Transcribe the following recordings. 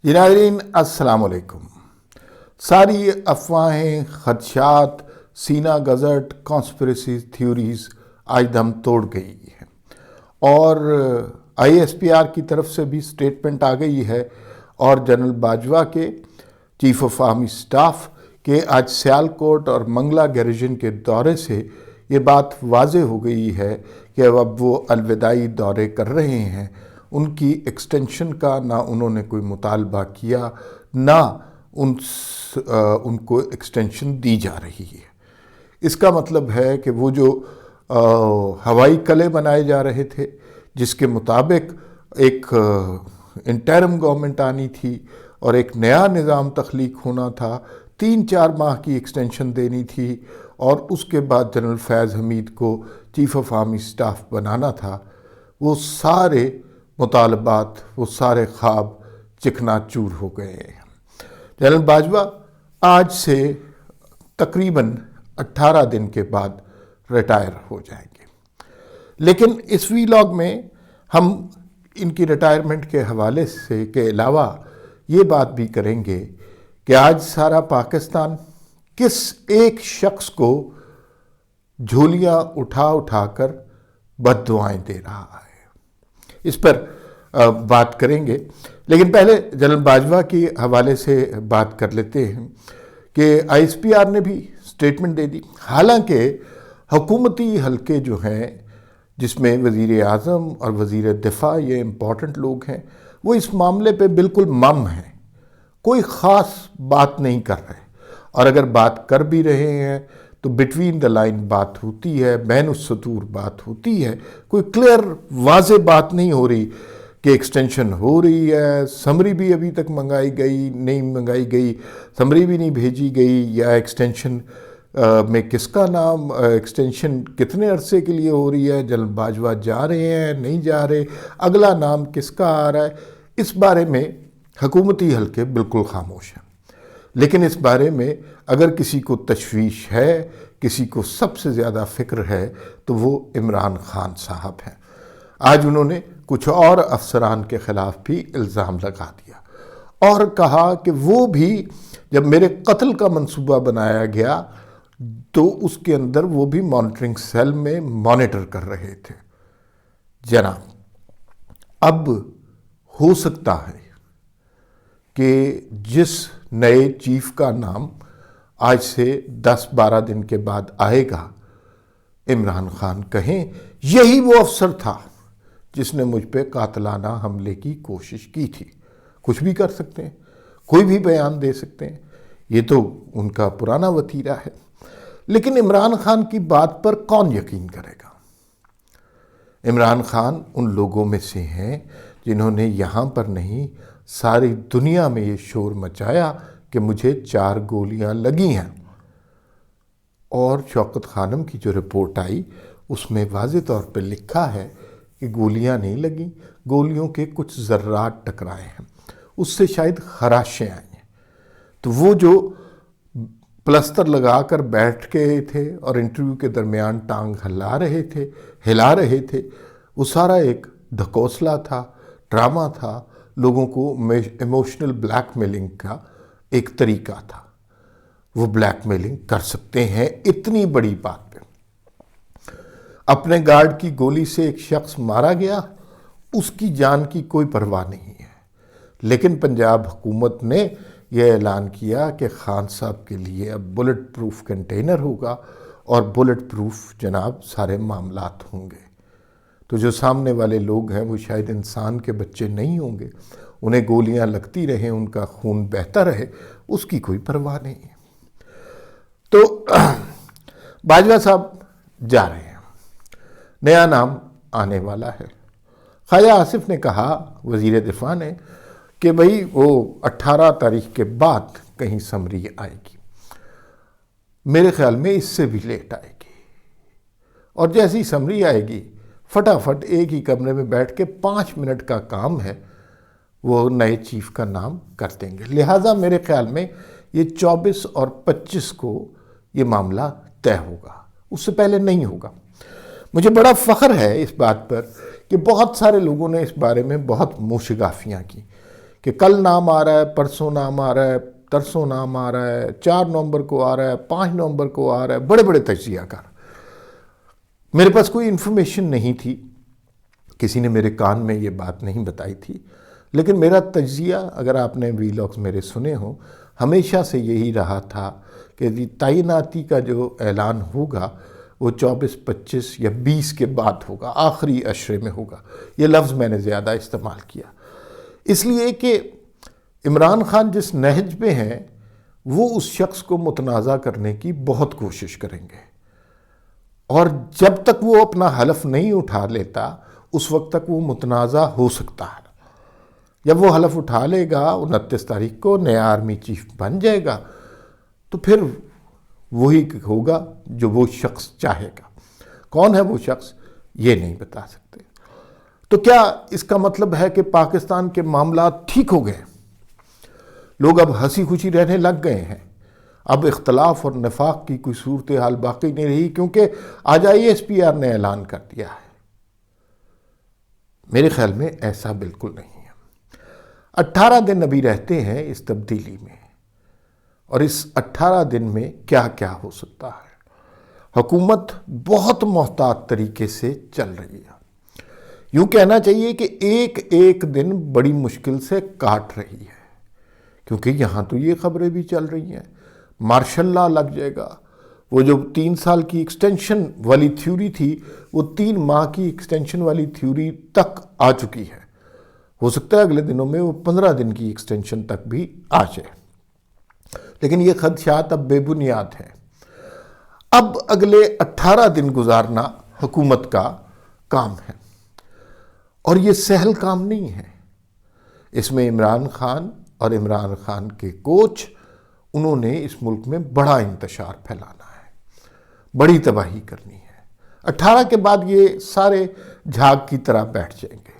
جی ناظرین السلام علیکم۔ ساری افواہیں، خدشات، سینہ گزٹ، کانسپریسی تھیوریز آج دم توڑ گئی ہیں، اور آئی ایس پی آر کی طرف سے بھی سٹیٹمنٹ آ گئی ہے، اور جنرل باجوہ کے چیف آف آرمی سٹاف کے آج سیالکوٹ اور منگلا گیریژن کے دورے سے یہ بات واضح ہو گئی ہے کہ اب وہ الوداعی دورے کر رہے ہیں۔ ان کی ایکسٹینشن کا نہ انہوں نے کوئی مطالبہ کیا، نہ ان کو ایکسٹینشن دی جا رہی ہے۔ اس کا مطلب ہے کہ وہ جو ہوائی قلعے بنائے جا رہے تھے، جس کے مطابق ایک انٹرم گورنمنٹ آنی تھی اور ایک نیا نظام تخلیق ہونا تھا، 3-4 ماہ کی ایکسٹینشن دینی تھی، اور اس کے بعد جنرل فیض حمید کو چیف آف آرمی سٹاف بنانا تھا، وہ سارے مطالبات، وہ سارے خواب چکنا چور ہو گئے ہیں۔ جنرل باجوہ آج سے تقریباً 18 دن کے بعد ریٹائر ہو جائیں گے، لیکن اس ویلاگ میں ہم ان کی ریٹائرمنٹ کے حوالے سے کے علاوہ یہ بات بھی کریں گے کہ آج سارا پاکستان کس ایک شخص کو جھولیاں اٹھا اٹھا کر بد دعائیں دے رہا ہے، اس پر بات کریں گے۔ لیکن پہلے جنرل باجوہ کے حوالے سے بات کر لیتے ہیں کہ آئی ایس پی آر نے بھی سٹیٹمنٹ دے دی، حالانکہ حکومتی حلقے جو ہیں، جس میں وزیر اعظم اور وزیر دفاع یہ امپورٹنٹ لوگ ہیں، وہ اس معاملے پہ بالکل مم ہیں، کوئی خاص بات نہیں کر رہے، اور اگر بات کر بھی رہے ہیں تو بٹوین دا لائن بات ہوتی ہے، بین السطور بات ہوتی ہے، کوئی کلیئر واضح بات نہیں ہو رہی کہ ایکسٹینشن ہو رہی ہے۔ سمری بھی ابھی تک نہیں منگائی گئی، سمری بھی نہیں بھیجی گئی، یا ایکسٹینشن میں کس کا نام، ایکسٹینشن کتنے عرصے کے لیے ہو رہی ہے، جنرل باجوہ جا رہے ہیں نہیں جا رہے، اگلا نام کس کا آ رہا ہے، اس بارے میں حکومتی حلقے بالکل خاموش ہیں۔ لیکن اس بارے میں اگر کسی کو تشویش ہے، کسی کو سب سے زیادہ فکر ہے، تو وہ عمران خان صاحب ہیں۔ آج انہوں نے کچھ اور افسران کے خلاف بھی الزام لگا دیا، اور کہا کہ وہ بھی جب میرے قتل کا منصوبہ بنایا گیا تو اس کے اندر وہ بھی مانیٹرنگ سیل میں مانیٹر کر رہے تھے۔ جناب، اب ہو سکتا ہے کہ جس نئے چیف کا نام آج سے 10-12 دن کے بعد آئے گا، عمران خان کہیں یہی وہ افسر تھا جس نے مجھ پہ قاتلانہ حملے کی کوشش کی تھی۔ کچھ بھی کر سکتے ہیں، کوئی بھی بیان دے سکتے ہیں، یہ تو ان کا پرانا وتیرہ ہے۔ لیکن عمران خان کی بات پر کون یقین کرے گا؟ عمران خان ان لوگوں میں سے ہیں جنہوں نے یہاں پر نہیں، ساری دنیا میں یہ شور مچایا کہ مجھے 4 گولیاں لگی ہیں، اور شوکت خانم کی جو رپورٹ آئی اس میں واضح طور پہ لکھا ہے کہ گولیاں نہیں لگیں، گولیوں کے کچھ ذرات ٹکرائے ہیں، اس سے شاید خراشیں آئی ہیں۔ تو وہ جو پلستر لگا کر بیٹھ گئے تھے اور انٹرویو کے درمیان ٹانگ ہلا رہے تھے، وہ سارا ایک ڈھکوسلا تھا، ڈرامہ تھا، لوگوں کو ایموشنل بلیک میلنگ کا ایک طریقہ تھا۔ وہ بلیک میلنگ کر سکتے ہیں اتنی بڑی بات پہ۔ اپنے گارڈ کی گولی سے ایک شخص مارا گیا، اس کی جان کی کوئی پرواہ نہیں ہے، لیکن پنجاب حکومت نے یہ اعلان کیا کہ خان صاحب کے لیے اب بلٹ پروف کنٹینر ہوگا، اور بلٹ پروف جناب سارے معاملات ہوں گے۔ تو جو سامنے والے لوگ ہیں وہ شاید انسان کے بچے نہیں ہوں گے، انہیں گولیاں لگتی رہیں، ان کا خون بہتا رہے، اس کی کوئی پرواہ نہیں ہے۔ تو باجوہ صاحب جا رہے ہیں، نیا نام آنے والا ہے۔ خواجہ آصف نے کہا، وزیر دفاع نے، کہ بھئی وہ 18 تاریخ کے بعد کہیں سمری آئے گی، میرے خیال میں اس سے بھی لیٹ آئے گی، اور جیسی سمری آئے گی فٹافٹ ایک ہی کمرے میں بیٹھ کے 5 منٹ کا کام ہے، وہ نئے چیف کا نام کر دیں گے۔ لہٰذا میرے خیال میں یہ 24 اور 25 کو یہ معاملہ طے ہوگا، اس سے پہلے نہیں ہوگا۔ مجھے بڑا فخر ہے اس بات پر کہ بہت سارے لوگوں نے اس بارے میں بہت منہ شگافیاں کی کہ کل نام آ رہا ہے، پرسوں نام آ رہا ہے، ترسوں نام آ رہا ہے، 4 نومبر کو آ رہا ہے، 5 نومبر کو آ رہا ہے، بڑے بڑے تجزیہ کار۔ میرے پاس کوئی انفارمیشن نہیں تھی، کسی نے میرے کان میں یہ بات نہیں بتائی تھی، لیکن میرا تجزیہ، اگر آپ نے ویلاگز میرے سنے ہوں، ہمیشہ سے یہی رہا تھا کہ تعیناتی کا جو اعلان ہوگا وہ 24، 25 یا 20 کے بعد ہوگا، آخری عشرے میں ہوگا۔ یہ لفظ میں نے زیادہ استعمال کیا، اس لیے کہ عمران خان جس نہج پہ ہیں وہ اس شخص کو متنازع کرنے کی بہت کوشش کریں گے، اور جب تک وہ اپنا حلف نہیں اٹھا لیتا اس وقت تک وہ متنازع ہو سکتا ہے۔ جب وہ حلف اٹھا لے گا 29 تاریخ کو، نیا آرمی چیف بن جائے گا، تو پھر وہی ہوگا جو وہ شخص چاہے گا۔ کون ہے وہ شخص یہ نہیں بتا سکتے۔ تو کیا اس کا مطلب ہے کہ پاکستان کے معاملات ٹھیک ہو گئے؟ لوگ اب ہنسی خوشی رہنے لگ گئے ہیں، اب اختلاف اور نفاق کی کوئی صورتحال باقی نہیں رہی، کیونکہ آج ISPR نے اعلان کر دیا ہے؟ میرے خیال میں ایسا بالکل نہیں ہے۔ 18 دن ابھی رہتے ہیں اس تبدیلی میں، اور اس 18 دن میں کیا کیا ہو سکتا ہے۔ حکومت بہت محتاط طریقے سے چل رہی ہے، یوں کہنا چاہیے کہ ایک ایک دن بڑی مشکل سے کاٹ رہی ہے، کیونکہ یہاں تو یہ خبریں بھی چل رہی ہیں مارشل لا لگ جائے گا۔ وہ جو 3 سال کی ایکسٹینشن والی تھیوری تھی وہ 3 ماہ کی ایکسٹینشن والی تھیوری تک آ چکی ہے، ہو سکتا ہے اگلے دنوں میں وہ 15 دن کی ایکسٹینشن تک بھی آ جائے، لیکن یہ خدشات اب بے بنیاد ہیں۔ اب اگلے 18 دن گزارنا حکومت کا کام ہے، اور یہ سہل کام نہیں ہے۔ اس میں عمران خان اور عمران خان کے کوچ، انہوں نے اس ملک میں بڑا انتشار پھیلانا ہے، بڑی تباہی کرنی ہے۔ 18 کے بعد یہ سارے جھاگ کی طرح بیٹھ جائیں گے،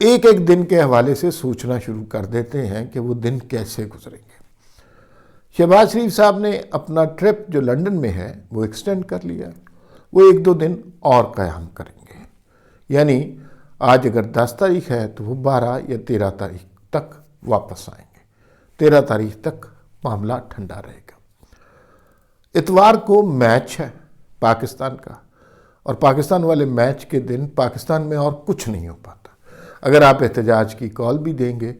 ایک ایک دن کے حوالے سے سوچنا شروع کر دیتے ہیں کہ وہ دن کیسے گزریں گے۔ شہباز شریف صاحب نے اپنا ٹرپ جو لنڈن میں ہے وہ ایکسٹینڈ کر لیا، وہ 1-2 دن اور قیام کریں گے، یعنی آج اگر 10 تاریخ ہے تو وہ 12 یا 13 تاریخ تک واپس آئیں گے، 13 تاریخ تک معاملہ ٹھنڈا رہے گا۔ اتوار کو میچ ہے پاکستان کا، اور پاکستان والے میچ کے دن پاکستان میں اور کچھ نہیں ہو پاتا۔ اگر آپ احتجاج کی کال بھی دیں گے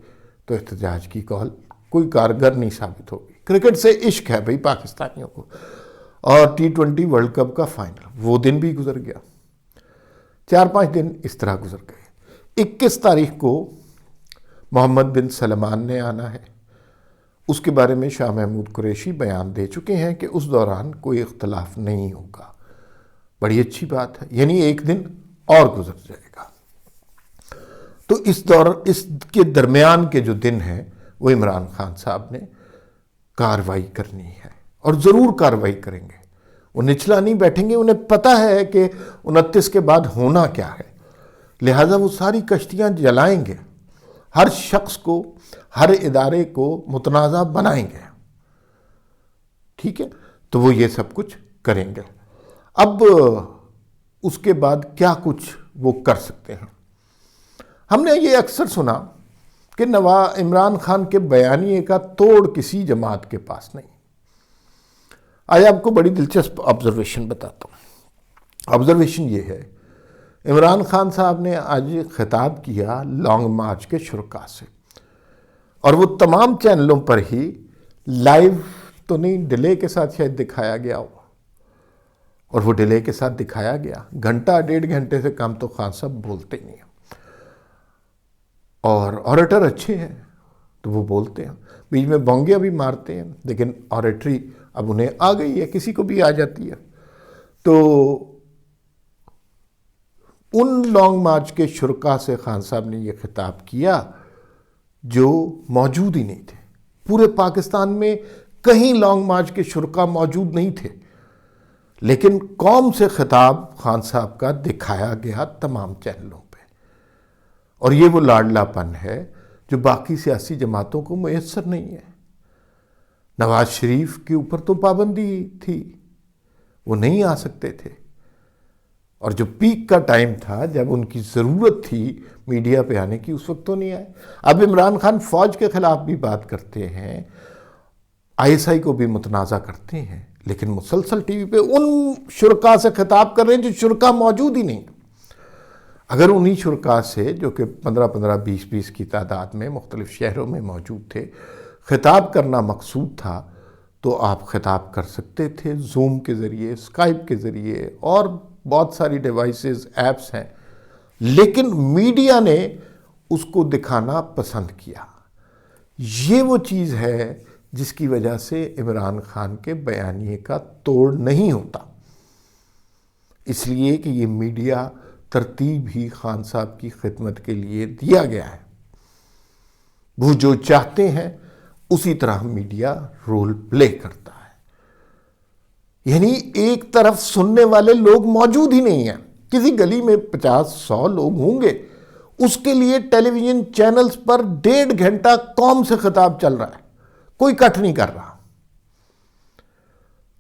تو احتجاج کی کال کوئی کارگر نہیں ثابت ہوگی۔ کرکٹ سے عشق ہے بھئی پاکستانیوں کو، اور T20 ورلڈ کپ کا فائنل، وہ دن بھی گزر گیا۔ 4-5 دن اس طرح گزر گئے۔ 21 تاریخ کو محمد بن سلمان نے آنا ہے، اس کے بارے میں شاہ محمود قریشی بیان دے چکے ہیں کہ اس دوران کوئی اختلاف نہیں ہوگا۔ بڑی اچھی بات ہے، یعنی 1 دن اور گزر جائے گا۔ تو اس کے درمیان کے جو دن ہیں وہ عمران خان صاحب نے کارروائی کرنی ہے، اور ضرور کارروائی کریں گے۔ وہ نچلا نہیں بیٹھیں گے، انہیں پتہ ہے کہ 29 کے بعد ہونا کیا ہے، لہٰذا وہ ساری کشتیاں جلائیں گے، ہر شخص کو، ہر ادارے کو متنازع بنائیں گے، ٹھیک ہے؟ تو وہ یہ سب کچھ کریں گے۔ اب اس کے بعد کیا کچھ وہ کر سکتے ہیں؟ ہم نے یہ اکثر سنا کہ عمران خان کے بیانیے کا توڑ کسی جماعت کے پاس نہیں۔ آج آپ کو بڑی دلچسپ آبزرویشن بتاتا ہوں۔ آبزرویشن یہ ہے، عمران خان صاحب نے آج خطاب کیا لانگ مارچ کے شرکاء سے، اور وہ تمام چینلوں پر ہی لائیو تو نہیں، ڈیلے کے ساتھ شاید دکھایا گیا ہو، اور وہ ڈیلے کے ساتھ دکھایا گیا۔ 1.5 گھنٹے سے کم تو خان صاحب بولتے نہیں ہیں، اور آریٹر اچھے ہیں تو وہ بولتے ہیں، بیچ میں بونگیاں بھی مارتے ہیں، لیکن آریٹری اب انہیں آ گئی ہے، کسی کو بھی آ جاتی ہے۔ تو ان لانگ مارچ کے شرکاء سے خان صاحب نے یہ خطاب کیا جو موجود ہی نہیں تھے۔ پورے پاکستان میں کہیں لانگ مارچ کے شرکاء موجود نہیں تھے، لیکن قوم سے خطاب خان صاحب کا دکھایا گیا تمام چینلوں پہ، اور یہ وہ لاڈلا پن ہے جو باقی سیاسی جماعتوں کو میسر نہیں ہے۔ نواز شریف کے اوپر تو پابندی تھی، وہ نہیں آ سکتے تھے، اور جو پیک کا ٹائم تھا جب ان کی ضرورت تھی میڈیا پہ آنے کی، اس وقت تو نہیں آئے۔ اب عمران خان فوج کے خلاف بھی بات کرتے ہیں، آئی ایس آئی کو بھی متنازع کرتے ہیں، لیکن مسلسل ٹی وی پہ ان شرکاء سے خطاب کر رہے ہیں جو شرکاء موجود ہی نہیں۔ اگر انہی شرکاء سے جو کہ 15 20 کی تعداد میں مختلف شہروں میں موجود تھے خطاب کرنا مقصود تھا تو آپ خطاب کر سکتے تھے، زوم کے ذریعے، اسکائپ کے ذریعے، اور بہت ساری ڈیوائسز، ایپس ہیں، لیکن میڈیا نے اس کو دکھانا پسند کیا۔ یہ وہ چیز ہے جس کی وجہ سے عمران خان کے بیانیے کا توڑ نہیں ہوتا، اس لیے کہ یہ میڈیا ترتیب ہی خان صاحب کی خدمت کے لیے دیا گیا ہے۔ وہ جو چاہتے ہیں اسی طرح میڈیا رول پلے کرتا ہے، یعنی ایک طرف سننے والے لوگ موجود ہی نہیں ہیں۔ کسی گلی میں 50-100 لوگ ہوں گے، اس کے لیے ٹیلی ویژن چینلز پر 1.5 گھنٹہ قوم سے خطاب چل رہا ہے، کوئی کٹ نہیں کر رہا۔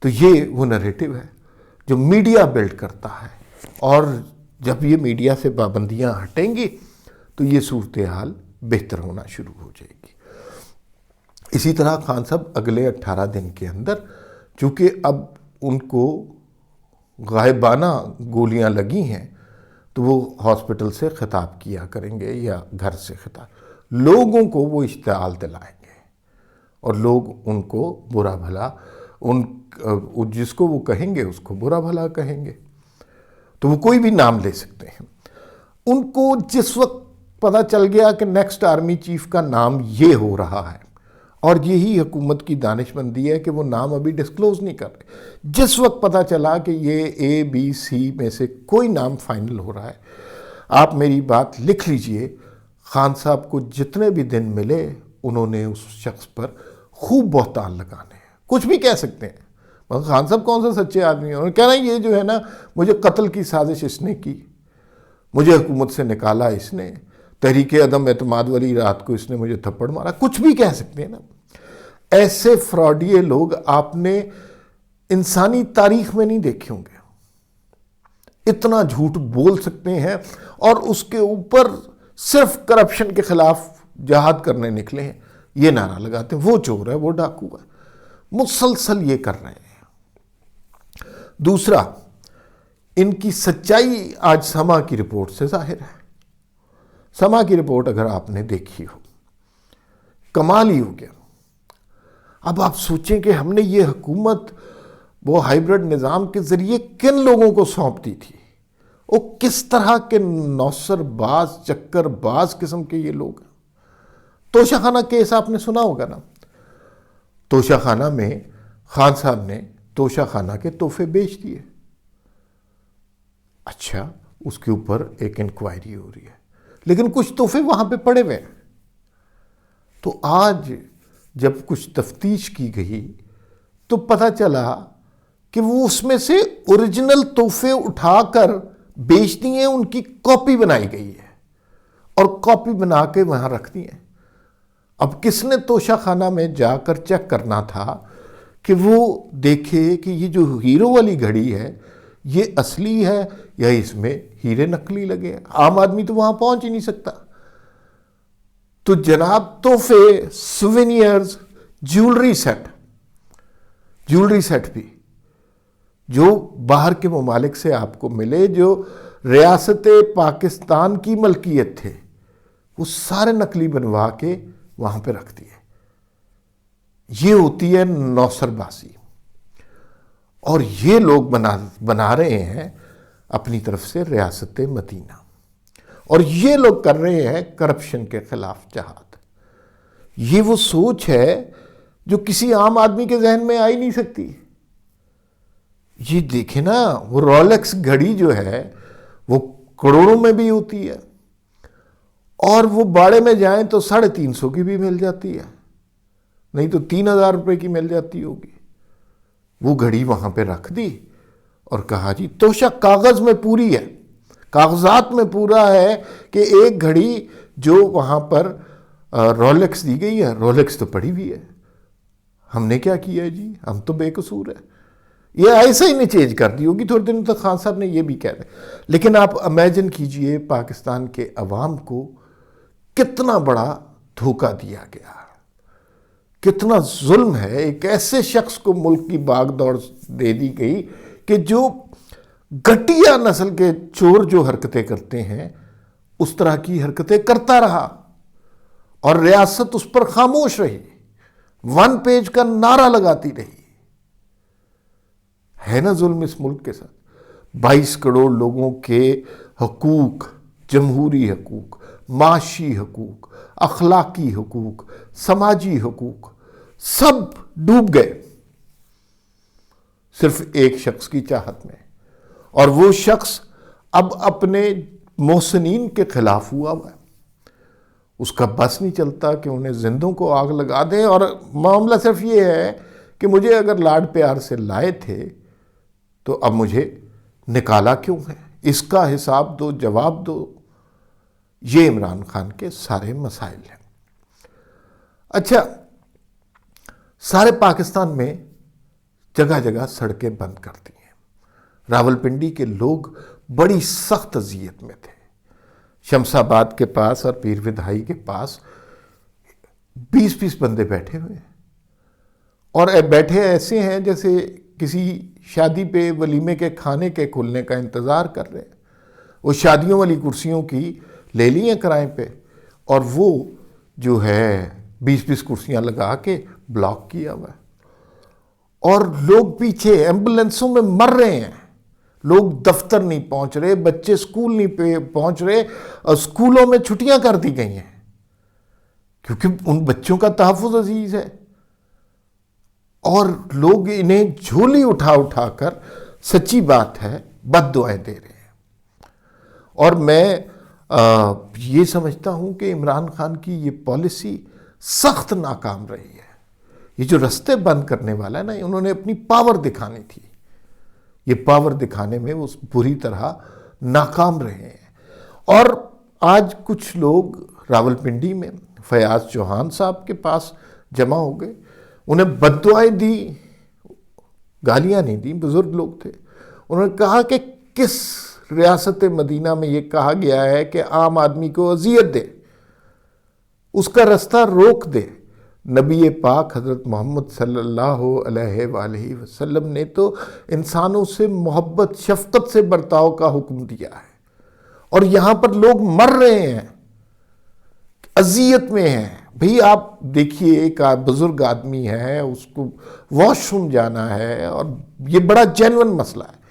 تو یہ وہ نریٹو ہے جو میڈیا بلڈ کرتا ہے، اور جب یہ میڈیا سے پابندیاں ہٹیں گی تو یہ صورتحال بہتر ہونا شروع ہو جائے گی۔ اسی طرح خان صاحب اگلے 18 دن کے اندر، چونکہ اب ان کو غائبانہ گولیاں لگی ہیں، تو وہ ہاسپٹل سے خطاب کیا کریں گے یا گھر سے خطاب، لوگوں کو وہ اشتعال دلائیں گے، اور لوگ ان کو برا بھلا، جس کو وہ کہیں گے اس کو برا بھلا کہیں گے، تو وہ کوئی بھی نام لے سکتے ہیں۔ ان کو جس وقت پتہ چل گیا کہ نیکسٹ آرمی چیف کا نام یہ ہو رہا ہے، اور یہی حکومت کی دانش مندی ہے کہ وہ نام ابھی ڈسکلوز نہیں کر رہے، جس وقت پتہ چلا کہ یہ ABC میں سے کوئی نام فائنل ہو رہا ہے، آپ میری بات لکھ لیجئے، خان صاحب کو جتنے بھی دن ملے انہوں نے اس شخص پر خوب بہتان لگانے ہیں، کچھ بھی کہہ سکتے ہیں۔ مگر خان صاحب کون سا سچے آدمی ہیں، انہوں نے کہنا یہ جو ہے نا، مجھے قتل کی سازش اس نے کی، مجھے حکومت سے نکالا اس نے، تحریک عدم اعتماد والی رات کو اس نے مجھے تھپڑ مارا، کچھ بھی کہہ سکتے ہیں نا۔ ایسے فراڈیے لوگ آپ نے انسانی تاریخ میں نہیں دیکھے ہوں گے، اتنا جھوٹ بول سکتے ہیں، اور اس کے اوپر صرف کرپشن کے خلاف جہاد کرنے نکلے ہیں، یہ نعرہ لگاتے ہیں وہ چور ہے، وہ ڈاکو ہے، مسلسل یہ کر رہے ہیں۔ دوسرا، ان کی سچائی آج سما کی رپورٹ سے ظاہر ہے۔ سما کی رپورٹ اگر آپ نے دیکھی ہو، کمال ہی ہو گیا۔ اب آپ سوچیں کہ ہم نے یہ حکومت وہ ہائیبرڈ نظام کے ذریعے کن لوگوں کو سونپ دی تھی، وہ کس طرح کے نوسر باز، چکر باز قسم کے یہ لوگ ہیں۔ توشہ خانہ کیس آپ نے سنا ہوگا نا، توشہ خانہ میں خان صاحب نے توشہ خانہ کے تحفے بیچ دیے، اچھا اس کے اوپر ایک انکوائری ہو رہی ہے، لیکن کچھ تحفے وہاں پہ پڑے ہوئے ہیں۔ تو آج جب کچھ تفتیش کی گئی تو پتہ چلا کہ وہ اس میں سے اوریجنل تحفے اٹھا کر بیچ دیے ہیں، ان کی کاپی بنائی گئی ہے، اور کاپی بنا کے وہاں رکھ دی ہیں۔ اب کس نے توشہ خانہ میں جا کر چیک کرنا تھا کہ وہ دیکھے کہ یہ جو ہیرو والی گھڑی ہے یہ اصلی ہے یا اس میں ہیرے نقلی لگے ہیں؟ عام آدمی تو وہاں پہنچ ہی نہیں سکتا۔ تو جناب تحفے، سوینئرز، جیولری سیٹ بھی جو باہر کے ممالک سے آپ کو ملے، جو ریاست پاکستان کی ملکیت تھے، وہ سارے نقلی بنوا کے وہاں پہ رکھ دیے۔ یہ ہوتی ہے نوسر بازی، اور یہ لوگ بنا رہے ہیں اپنی طرف سے ریاست مدینہ، اور یہ لوگ کر رہے ہیں کرپشن کے خلاف جہاد۔ یہ وہ سوچ ہے جو کسی عام آدمی کے ذہن میں آ ہی نہیں سکتی۔ یہ دیکھیں نا، وہ رولیکس گھڑی جو ہے وہ کروڑوں میں بھی ہوتی ہے، اور وہ باڑے میں جائیں تو 350 کی بھی مل جاتی ہے، نہیں تو 3000 روپے کی مل جاتی ہوگی۔ وہ گھڑی وہاں پہ رکھ دی اور کہا جی توشہ کاغذ میں پوری ہے، کاغذات میں پورا ہے کہ ایک گھڑی جو وہاں پر رولیکس دی گئی ہے، رولیکس تو پڑی ہوئی ہے، ہم نے کیا کیا جی، ہم تو بے قصور ہیں۔ یہ ایسا ہی نہیں چینج کر دی ہوگی، تھوڑے دنوں تک خان صاحب نے یہ بھی کہہ دیا۔ لیکن آپ امیجن کیجئے پاکستان کے عوام کو کتنا بڑا دھوکہ دیا گیا، کتنا ظلم ہے۔ ایک ایسے شخص کو ملک کی باغ دوڑ دے دی گئی کہ جو گھٹیا نسل کے چور جو حرکتیں کرتے ہیں اس طرح کی حرکتیں کرتا رہا، اور ریاست اس پر خاموش رہی، 1 پیج کا نعرہ لگاتی رہی۔ ہے نا ظلم اس ملک کے ساتھ؟ 22 کروڑ لوگوں کے حقوق، جمہوری حقوق، معاشی حقوق، اخلاقی حقوق، سماجی حقوق سب ڈوب گئے صرف ایک شخص کی چاہت میں، اور وہ شخص اب اپنے محسنین کے خلاف ہوا ہے۔ اس کا بس نہیں چلتا کہ انہیں زندوں کو آگ لگا دیں، اور معاملہ صرف یہ ہے کہ مجھے اگر لاڈ پیار سے لائے تھے تو اب مجھے نکالا کیوں ہے؟ اس کا حساب دو، جواب دو۔ یہ عمران خان کے سارے مسائل ہیں۔ اچھا، سارے پاکستان میں جگہ جگہ سڑکیں بند کر دی ہیں۔ راولپنڈی کے لوگ بڑی سخت اذیت میں تھے۔ شمس آباد کے پاس اور پیر ودھائی کے پاس 20 بندے بیٹھے ہوئے ہیں، اور بیٹھے ایسے ہیں جیسے کسی شادی پہ ولیمے کے کھانے کے کھلنے کا انتظار کر رہے ہیں۔ وہ شادیوں والی کرسیوں کی لے لی ہیں کرائے پہ، اور وہ جو ہے 20 کرسیاں لگا کے بلاک کیا ہوا ہے، اور لوگ پیچھے ایمبولینسوں میں مر رہے ہیں۔ لوگ دفتر نہیں پہنچ رہے، بچے اسکول نہیں پہنچ رہے، اور اسکولوں میں چھٹیاں کر دی گئی ہیں کیونکہ ان بچوں کا تحفظ عزیز ہے، اور لوگ انہیں جھولی اٹھا اٹھا کر، سچی بات ہے، بد دعائیں دے رہے ہیں۔ اور میں یہ سمجھتا ہوں کہ عمران خان کی یہ پالیسی سخت ناکام رہی ہے۔ یہ جو رستے بند کرنے والا ہے نا، انہوں نے اپنی پاور دکھانی تھی، یہ پاور دکھانے میں وہ بری طرح ناکام رہے ہیں۔ اور آج کچھ لوگ راولپنڈی میں فیاض چوہان صاحب کے پاس جمع ہو گئے، انہیں بد دعائیں دی، گالیاں نہیں دی، بزرگ لوگ تھے۔ انہوں نے کہا کہ کس ریاست مدینہ میں یہ کہا گیا ہے کہ عام آدمی کو اذیت دے، اس کا رستہ روک دے؟ نبی پاک حضرت محمد صلی اللہ علیہ وآلہ وسلم نے تو انسانوں سے محبت، شفقت سے برتاؤ کا حکم دیا ہے، اور یہاں پر لوگ مر رہے ہیں، اذیت میں ہیں۔ بھئی آپ دیکھیے، ایک بزرگ آدمی ہے، اس کو واش روم جانا ہے، اور یہ بڑا جینون مسئلہ ہے،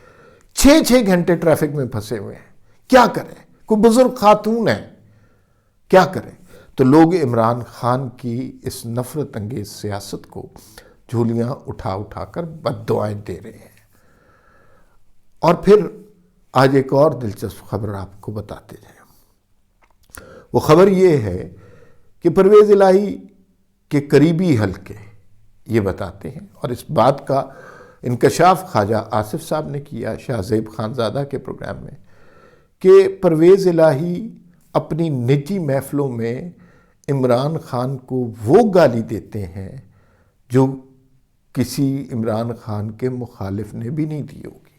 6 گھنٹے ٹریفک میں پھنسے ہوئے ہیں، کیا کریں؟ کوئی بزرگ خاتون ہے، کیا کریں؟ تو لوگ عمران خان کی اس نفرت انگیز سیاست کو جھولیاں اٹھا اٹھا کر بد دعائیں دے رہے ہیں۔ اور پھر آج ایک اور دلچسپ خبر آپ کو بتاتے جائیں۔ وہ خبر یہ ہے کہ پرویز الہی کے قریبی حلقے یہ بتاتے ہیں، اور اس بات کا انکشاف خواجہ آصف صاحب نے کیا شاہ زیب خانزادہ کے پروگرام میں، کہ پرویز الہی اپنی نجی محفلوں میں عمران خان کو وہ گالی دیتے ہیں جو کسی عمران خان کے مخالف نے بھی نہیں دی ہوگی۔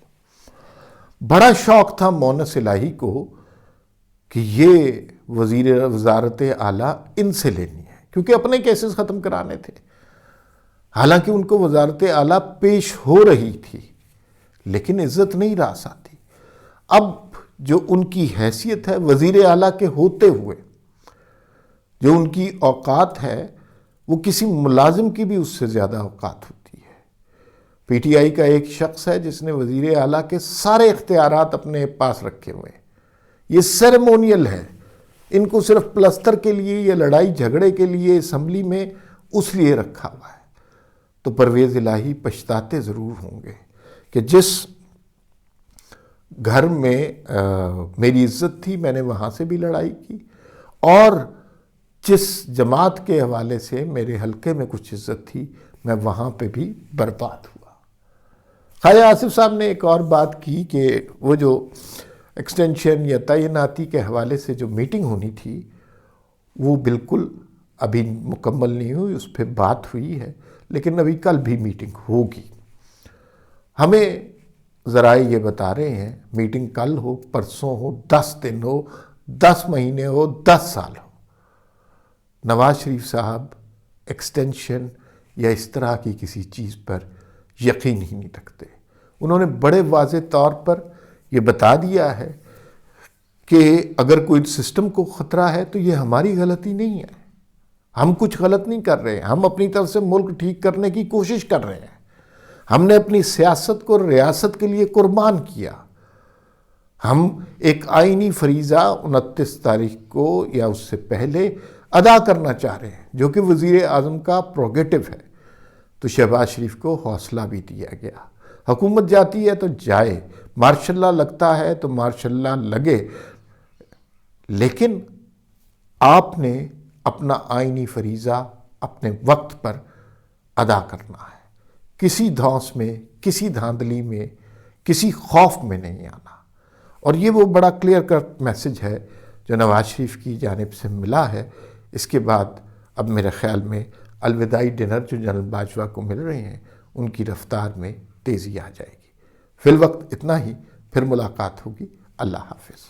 بڑا شوق تھا مونس الہی کو کہ یہ وزارت اعلیٰ ان سے لینی ہے، کیونکہ اپنے کیسز ختم کرانے تھے۔ حالانکہ ان کو وزارت اعلیٰ پیش ہو رہی تھی، لیکن عزت نہیں راس آتی۔ اب جو ان کی حیثیت ہے وزیر اعلیٰ کے ہوتے ہوئے، جو ان کی اوقات ہے، وہ کسی ملازم کی بھی اس سے زیادہ اوقات ہوتی ہے۔ پی ٹی آئی کا ایک شخص ہے جس نے وزیر اعلیٰ کے سارے اختیارات اپنے پاس رکھے ہوئے ہیں۔ یہ سیریمونیل ہے، ان کو صرف پلستر کے لیے یا لڑائی جھگڑے کے لیے اسمبلی میں اس لیے رکھا ہوا ہے۔ تو پرویز الہی پچھتاتے ضرور ہوں گے کہ جس گھر میں میری عزت تھی میں نے وہاں سے بھی لڑائی کی، اور جس جماعت کے حوالے سے میرے حلقے میں کچھ عزت تھی میں وہاں پہ بھی برباد ہوا۔ خواجہ آصف صاحب نے ایک اور بات کی کہ وہ جو ایکسٹینشن یا تعیناتی کے حوالے سے جو میٹنگ ہونی تھی وہ بالکل ابھی مکمل نہیں ہوئی، اس پہ بات ہوئی ہے، لیکن ابھی کل بھی میٹنگ ہوگی۔ ہمیں ذرائع یہ بتا رہے ہیں میٹنگ کل ہو، پرسوں ہو، 10 دن ہو، 10 مہینے ہو، 10 سال ہو، نواز شریف صاحب ایکسٹینشن یا اس طرح کی کسی چیز پر یقین ہی نہیں رکھتے۔ انہوں نے بڑے واضح طور پر یہ بتا دیا ہے کہ اگر کوئی سسٹم کو خطرہ ہے تو یہ ہماری غلطی نہیں ہے، ہم کچھ غلط نہیں کر رہے ہیں، ہم اپنی طرف سے ملک ٹھیک کرنے کی کوشش کر رہے ہیں، ہم نے اپنی سیاست کو ریاست کے لیے قربان کیا، ہم ایک آئینی فریضہ 29 تاریخ کو یا اس سے پہلے ادا کرنا چاہ رہے ہیں جو کہ وزیر اعظم کا پروگیٹو ہے۔ تو شہباز شریف کو حوصلہ بھی دیا گیا، حکومت جاتی ہے تو جائے، مارشاء اللہ لگتا ہے تو مارشاء اللہ لگے، لیکن آپ نے اپنا آئینی فریضہ اپنے وقت پر ادا کرنا ہے، کسی دھونس میں، کسی دھاندلی میں، کسی خوف میں نہیں آنا۔ اور یہ وہ بڑا کلیئر کٹ میسج ہے جو نواز شریف کی جانب سے ملا ہے۔ اس کے بعد اب میرے خیال میں الوداعی ڈنر جو جنرل باجوہ کو مل رہے ہیں ان کی رفتار میں تیزی آ جائے گی۔ فی الوقت اتنا ہی، پھر ملاقات ہوگی۔ اللہ حافظ۔